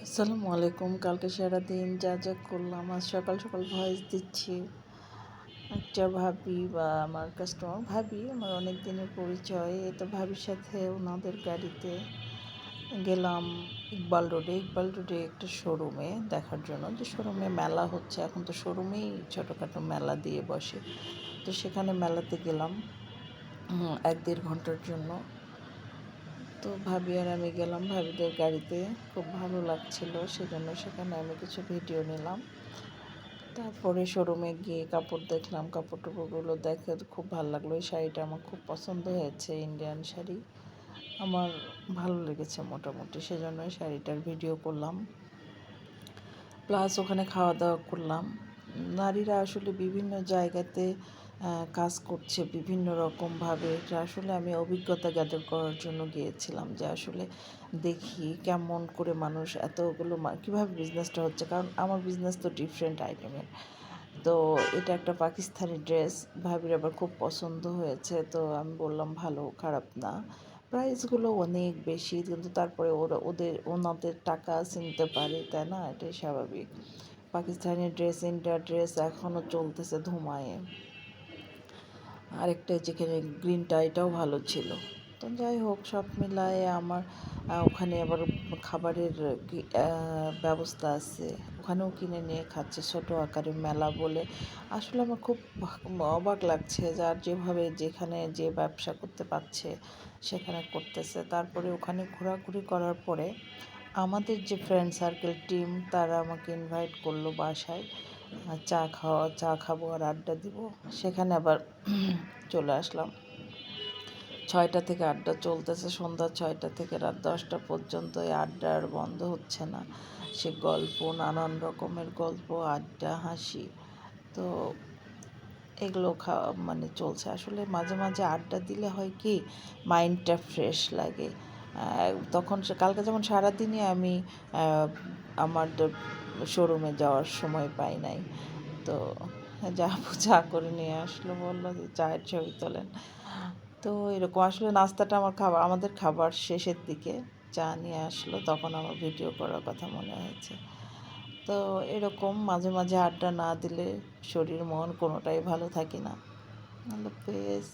আসসালামু আলাইকুম। কালকে সারাদিন যা যা করলাম, আজ সকাল সকাল ভয়েস দিচ্ছি। একটা ভাবি বা আমার কাস্টমার ভাবি, আমার অনেক দিনের পরিচয়। তো ভাবির সাথে ওনাদের গাড়িতে গেলাম ইকবাল রোডে একটা শোরুমে দেখার জন্য, যে শোরুমে মেলা হচ্ছে। এখন তো শোরুমেই ছোটোখাটো মেলা দিয়ে বসে। তো সেখানে মেলাতে গেলাম 1-1.5 ঘন্টার জন্য। তো ভাবি আর আমি গেলাম ভাবিদের গাড়িতে। খুব ভালো লাগছিল, সেজন্য সেখানে আমি কিছু ভিডিও নিলাম। তারপরে শোরুমে গিয়ে কাপড় দেখলাম, কাপড় টাপড়গুলো দেখে খুব ভালো লাগলো। এই শাড়িটা আমার খুব পছন্দ হয়েছে, ইন্ডিয়ান শাড়ি। আমার ভালো লেগেছে মোটামুটি, সেজন্য এই শাড়িটার ভিডিও করলাম। প্লাস ওখানে খাওয়া দাওয়া করলাম। নারীরা আসলে বিভিন্ন জায়গাতে কাজ করছে বিভিন্ন রকমভাবে। এটা আসলে আমি অভিজ্ঞতা গ্যাদার করার জন্য গিয়েছিলাম, যে আসলে দেখি কেমন করে মানুষ এতগুলো কীভাবে বিজনেসটা হচ্ছে। কারণ আমার বিজনেস তো ডিফারেন্ট আইটেমের। তো এটা একটা পাকিস্তানি ড্রেস, ভাবির আবার খুব পছন্দ হয়েছে। তো আমি বললাম ভালো, খারাপ না। প্রাইসগুলো অনেক বেশি, কিন্তু তারপরে ওনাদের টাকা চিনতে পারে, তাই না? এটাই স্বাভাবিক। পাকিস্তানি ড্রেস, ইন্ডিয়া ড্রেস এখনও চলতেছে ধুমায়ে। আরেকটা যেখানে গ্রিনটা, এটাও ভালো ছিল। তো যাই হোক, সব মিলায়ে আমার ওখানে আবার খাবারের ব্যবস্থা আছে, ওখানেও কিনে নিয়ে খাচ্ছে, ছোটো আকারে মেলা বলে। আসলে আমার খুব অবাক লাগছে, যার যেভাবে যেখানে যে ব্যবসা করতে পারছে সেখানে করতেছে। তারপরে ওখানে ঘোরাঘুরি করার পরে আমাদের যে ফ্রেন্ড সার্কেল টিম, তারা আমাকে ইনভাইট করলো বাসায় চা খাবো আর আড্ডা দিব। সেখানে আবার চলে আসলাম। 6টা থেকে আড্ডা চলতেছে, সন্ধ্যা 6টা থেকে রাত 10টা পর্যন্ত। এই আড্ডা আর বন্ধ হচ্ছে না। সে গল্প, নানান রকমের গল্প, আড্ডা, হাসি। তো এগুলো মানে চলছে। আসলে মাঝে মাঝে আড্ডা দিলে হয় কি, মাইন্ডটা ফ্রেশ লাগে। তখন কালকে যেমন সারাদিনই আমি আমার শোরুমে যাওয়ার সময় পাই নাই। তো চা করে নিয়ে আসলো, বললো যে চায়ের ছবি তোলেন। তো এরকম আসলে নাস্তাটা আমাদের খাবার শেষের দিকে চা নিয়ে আসলো, তখন আমার ভিডিও করার কথা মনে হয়েছে। তো এরকম মাঝে মাঝে আড্ডা না দিলে শরীর মন কোনোটাই ভালো থাকে না। আল্লাহ হাফেজ।